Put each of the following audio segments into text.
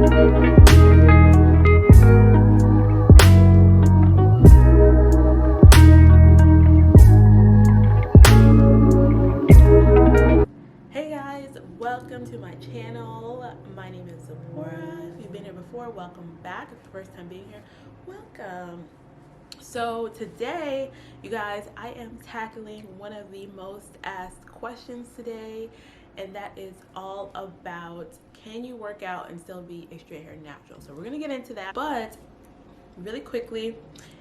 Hey guys, welcome to my channel. My name is Zipporah. If you've been here before, welcome back. If it's the first time being here, welcome. So today, you guys, I am tackling one of the most asked questions today, and that is all about, can you work out and still be a straight hair natural? So we're gonna get into that, but really quickly,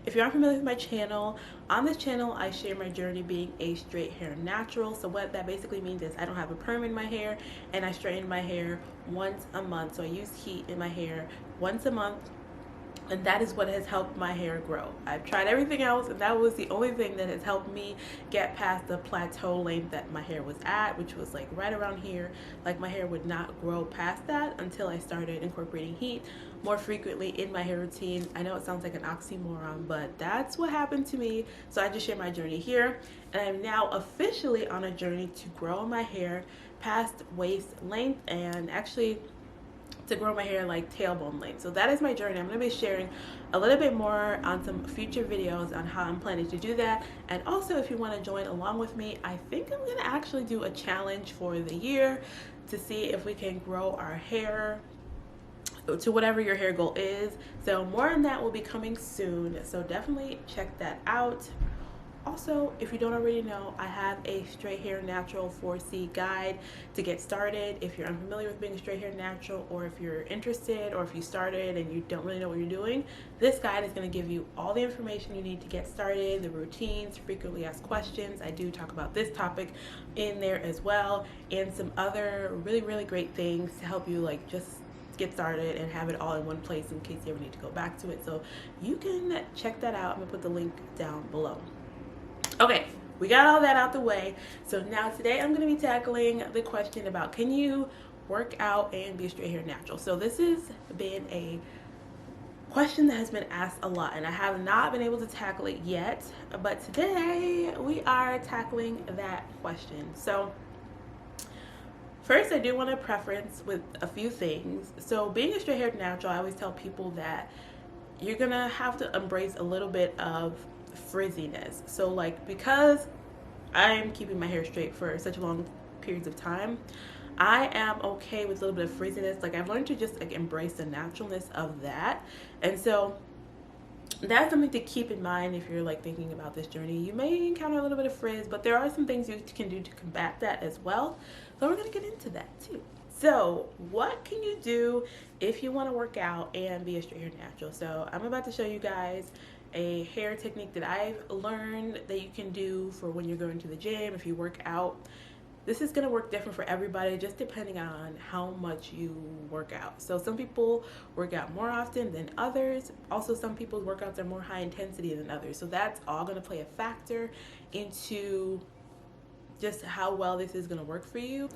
if you're unfamiliar with my channel, on this channel I share my journey being a straight hair natural. So what that basically means is I don't have a perm in my hair, and I straighten my hair once a month. So I use heat in my hair once a month, and that is what has helped my hair grow. I've tried everything else, and that was the only thing that has helped me get past the plateau length that my hair was at, which was like right around here. Like my hair would not grow past that until I started incorporating heat more frequently in my hair routine. I know it sounds like an oxymoron, but that's what happened to me. So I just share my journey here, and I'm now officially on a journey to grow my hair past waist length, and actually to grow my hair like tailbone length. So that is my journey. I'm going to be sharing a little bit more on some future videos on how I'm planning to do that. And also, if you want to join along with me, I think I'm going to actually do a challenge for the year to see if we can grow our hair to whatever your hair goal is. So more on that will be coming soon, so definitely check that out. Also, if you don't already know, I have a straight hair natural 4C guide to get started. If you're unfamiliar with being a straight hair natural, or if you're interested, or if you started and you don't really know what you're doing, this guide is going to give you all the information you need to get started, the routines, frequently asked questions. I do talk about this topic in there as well, and some other really great things to help you like just get started and have it all in one place in case you ever need to go back to it. So you can check that out. I'm gonna put the link down below. Okay, we got all that out the way. So now today I'm going to be tackling the question about, can you work out and be a straight hair natural? So this has been a question that has been asked a lot, and I have not been able to tackle it yet, but today we are tackling that question. So first, I do want to preference with a few things. So being a straight hair natural, I always tell people that you're gonna have to embrace a little bit of frizziness. So like, because I'm keeping my hair straight for such long periods of time, I am okay with a little bit of frizziness. Like, I've learned to just like embrace the naturalness of that. And so that's something to keep in mind if you're like thinking about this journey. You may encounter a little bit of frizz, but there are some things you can do to combat that as well. So we're gonna get into that too. So what can you do if you want to work out and be a straight hair natural? So I'm about to show you guys a hair technique that I've learned that you can do for when you're going to the gym, if you work out. This is going to work different for everybody, just depending on how much you work out. So some people work out more often than others. Also, some people's workouts are more high intensity than others. So that's all going to play a factor into just how well this is going to work for you.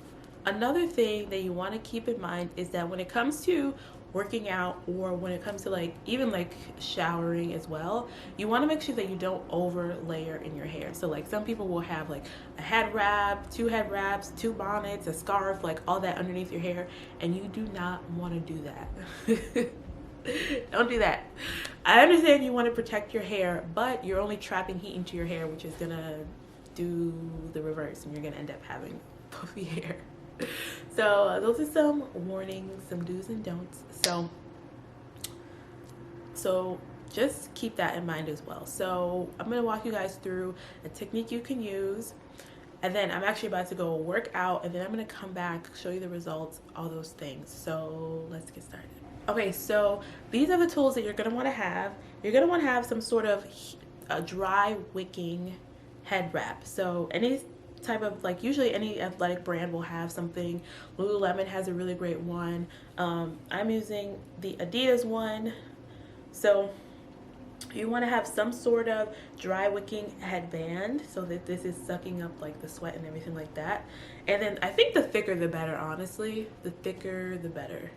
Another thing that you want to keep in mind is that when it comes to working out, or when it comes to like even like showering as well, you want to make sure that you don't over layer in your hair. So like, some people will have like a head wrap, two head wraps, two bonnets, a scarf, like all that underneath your hair, and you do not want to do that. Don't do that. I understand you want to protect your hair, but you're only trapping heat into your hair, which is gonna do the reverse, and you're gonna end up having puffy hair. So those are some warnings, some do's and don'ts. So just keep that in mind as well. So I'm going to walk you guys through a technique you can use, and then I'm actually about to go work out, and then I'm going to come back, show you the results, all those things. So let's get started. Okay, so these are the tools that you're going to want to have. You're going to want to have some sort of a dry wicking head wrap. So any type of, like, usually any athletic brand will have something. Lululemon has a really great one. I'm using the Adidas one. So you want to have some sort of dry wicking headband so that this is sucking up like the sweat and everything like that. And then I think the thicker the better, honestly. The thicker the better.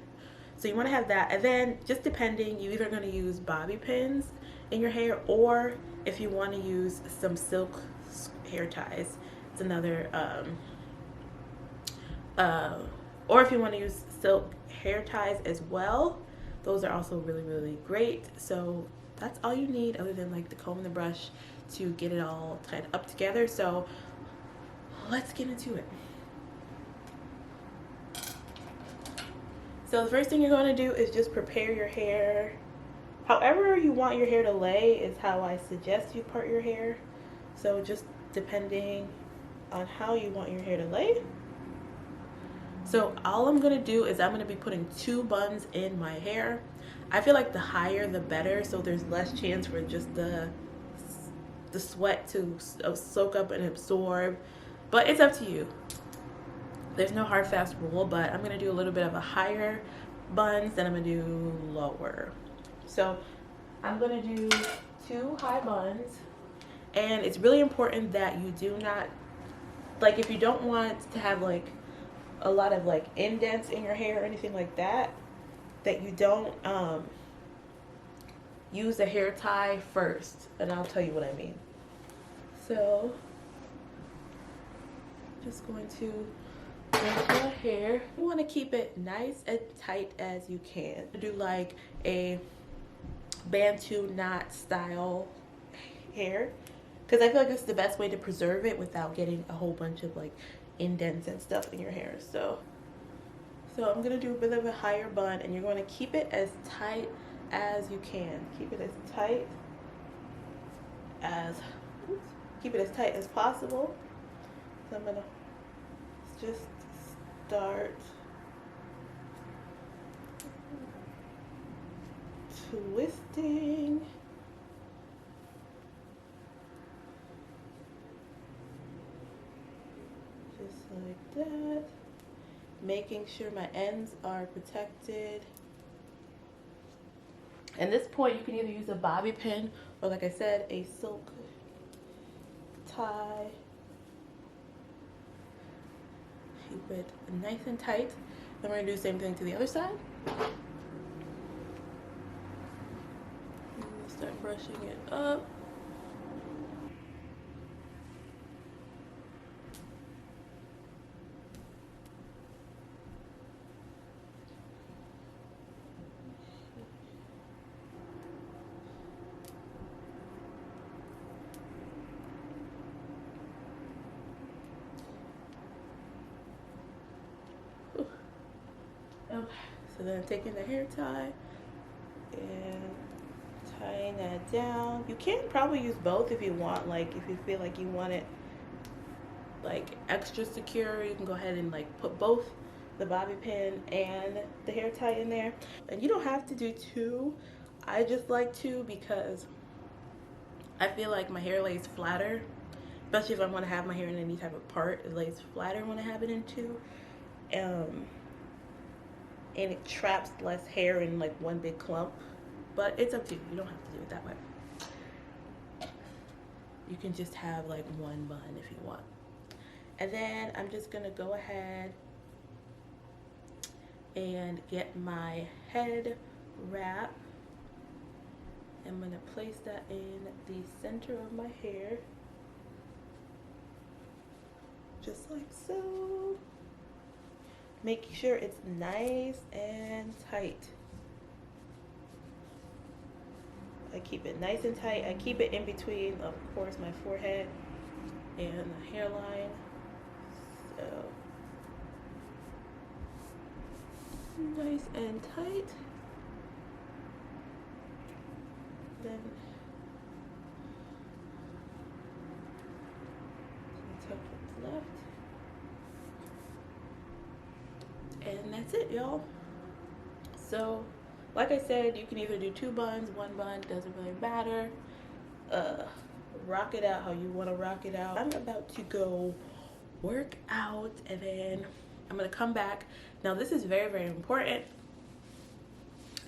So you want to have that, and then just depending, you're either going to use bobby pins in your hair, or if you want to use some silk hair ties. It's another Or if you want to use silk hair ties as well, those are also really, really great. So that's all you need other than like the comb and the brush to get it all tied up together. So let's get into it. So the first thing you're going to do is just prepare your hair. However you want your hair to lay is how I suggest you part your hair. So just depending on how you want your hair to lay. So all I'm going to do is I'm going to be putting 2 buns in my hair. I feel like the higher the better, so there's less chance for just the sweat to soak up and absorb. But it's up to you. There's no hard fast rule, but I'm gonna do a little bit of a higher buns, then I'm gonna do lower. So I'm gonna do 2 high buns, and it's really important that you do not, like, if you don't want to have like a lot of like indents in your hair or anything like that, that you don't use a hair tie first, and I'll tell you what I mean. So just going to your hair, you want to keep it nice and tight as you can. Do like a Bantu knot style hair, because I feel like this is the best way to preserve it without getting a whole bunch of like indents and stuff in your hair. So I'm gonna do a bit of a higher bun, and you're going to keep it as tight as you can. Keep it as tight as possible. So I'm gonna just start twisting. Just like that. Making sure my ends are protected. At this point, you can either use a bobby pin or, like I said, a silk tie. Keep it nice and tight. Then we're gonna do the same thing to the other side. Start brushing it up. Okay, so then taking the hair tie and tying that down. You can probably use both if you want, like if you feel like you want it like extra secure, you can go ahead and like put both the bobby pin and the hair tie in there. And you don't have to do 2. I just like 2 because I feel like my hair lays flatter, especially if I want to have my hair in any type of part. It lays flatter when I have it in 2. And it traps less hair in like one big clump. But it's up to you. You don't have to do it that way. You can just have like 1 bun if you want. And then I'm just gonna go ahead and get my head wrap. I'm gonna place that in the center of my hair, just like so. Make sure it's nice and tight. I keep it nice and tight. I keep it in between, of course, my forehead and the hairline. So nice and tight. Then tuck what's left. And that's it, y'all. So like I said, you can either do 2 buns, 1 bun, doesn't really matter. Rock it out how you want to rock it out. I'm about to go work out, and then I'm gonna come back. Now this is very, very important.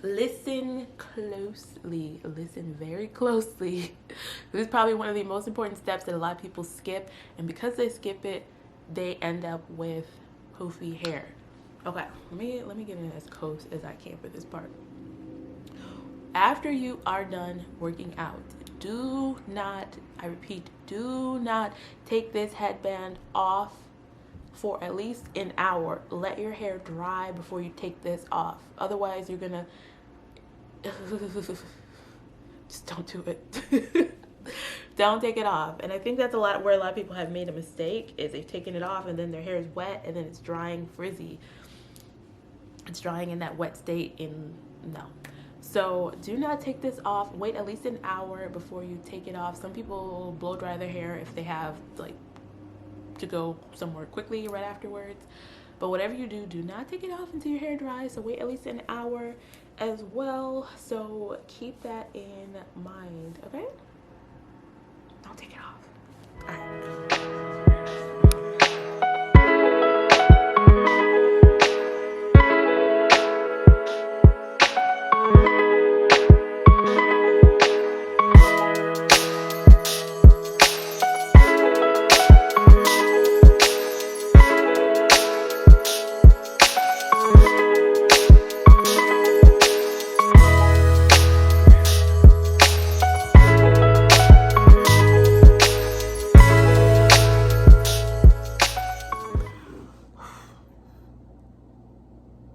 Listen closely, listen very closely. This is probably one of the most important steps that a lot of people skip, and because they skip it, they end up with poofy hair. Okay, let me get in as close as I can for this part. After you are done working out, do not, I repeat, do not take this headband off for at least an hour. Let your hair dry before you take this off. Otherwise, you're gonna just don't do it. Don't take it off. And I think that's where a lot of people have made a mistake, is they've taken it off and then their hair is wet and then it's drying frizzy. It's drying in that wet state. No. So do not take this off. Wait at least an hour before you take it off. Some people blow dry their hair if they have like to go somewhere quickly right afterwards. But whatever you do, do not take it off until your hair dries. So wait at least an hour as well. So keep that in mind, okay? Don't take it off. All right.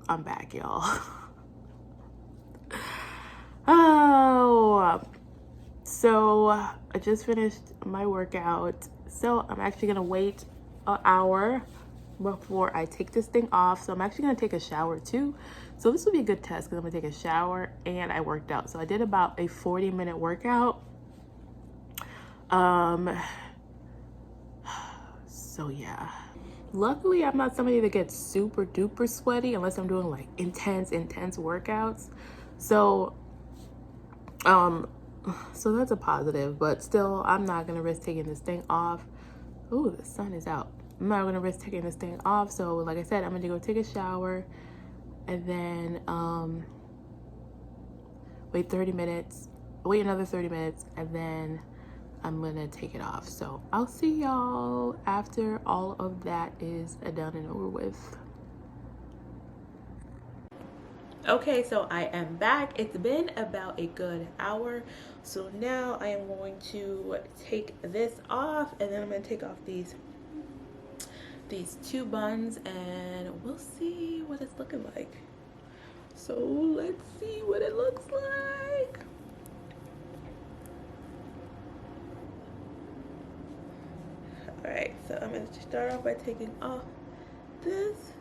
I'm back, y'all. Oh, so I just finished my workout. So I'm actually gonna wait an hour before I take this thing off. So I'm actually gonna take a shower too. So this will be a good test because I'm gonna take a shower and I worked out. So I did about a 40-minute workout. So yeah. Luckily, I'm not somebody that gets super duper sweaty unless I'm doing like intense workouts. So that's a positive, but still, I'm not gonna risk taking this thing off. Ooh, the sun is out. I'm not gonna risk taking this thing off. So like I said, I'm gonna go take a shower and then wait another 30 minutes, and then I'm gonna take it off. So I'll see y'all after all of that is done and over with. Okay, so I am back. It's been about a good hour. So now I am going to take this off, and then I'm gonna take off these two buns, and we'll see what it's looking like. So let's see what it looks like. All right, so I'm going to start off by taking off this.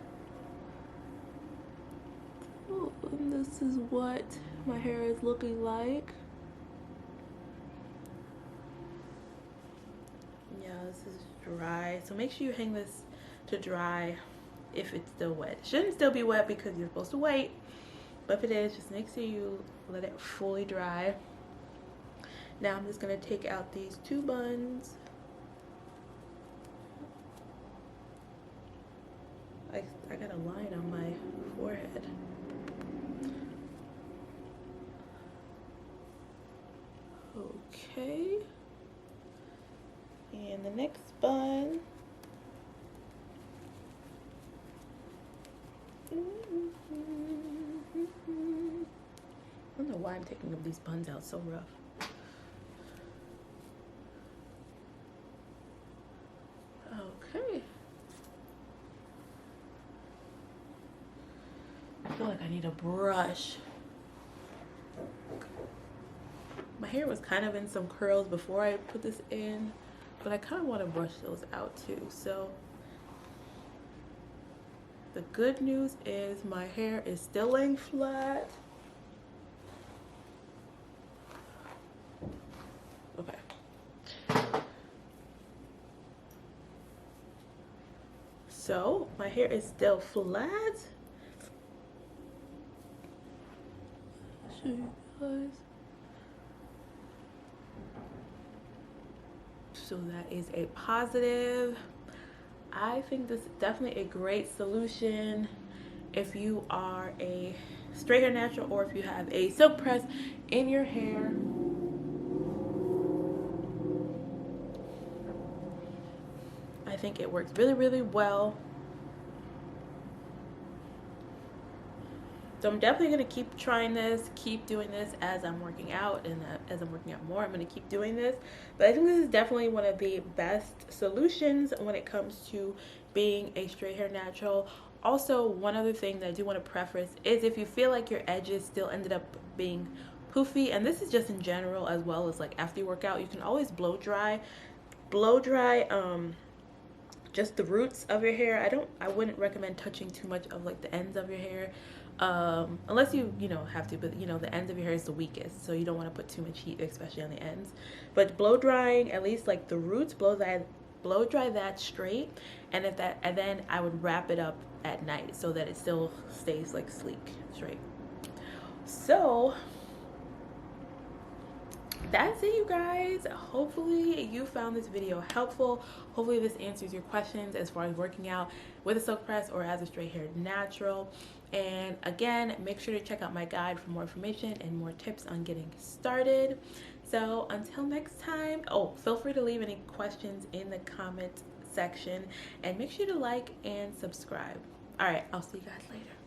Oh, and this is what my hair is looking like. Yeah, this is dry. So make sure you hang this to dry if it's still wet. It shouldn't still be wet because you're supposed to wait. But if it is, just make sure you let it fully dry. Now I'm just going to take out these two buns. I got a line on my forehead. Okay. And the next bun. I don't know why I'm taking these buns out so rough. Okay. I feel like I need a brush. My hair was kind of in some curls before I put this in, but I kind of want to brush those out too. So the good news is my hair is still laying flat. Okay. So my hair is still flat. I'll show you guys. So that is a positive. I think this is definitely a great solution if you are a straight hair natural or if you have a silk press in your hair. I think it works really, really well. So I'm definitely going to keep trying this, keep doing this as I'm working out, and as I'm working out more, I'm going to keep doing this. But I think this is definitely one of the best solutions when it comes to being a straight hair natural. Also, one other thing that I do want to preface is if you feel like your edges still ended up being poofy, and this is just in general as well as like after you work out, you can always blow dry. Just the roots of your hair. I wouldn't recommend touching too much of like the ends of your hair, unless you have to, but the ends of your hair is the weakest, so you don't want to put too much heat, especially on the ends. But blow drying at least like the roots, blow dry that straight, and then I would wrap it up at night so that it still stays like sleek straight. So that's it, you guys. Hopefully you found this video helpful. Hopefully this answers your questions as far as working out with a silk press or as a straight hair natural. And again, make sure to check out my guide for more information and more tips on getting started. So until next time, feel free to leave any questions in the comment section, and make sure to like and subscribe. All right, I'll see you guys later.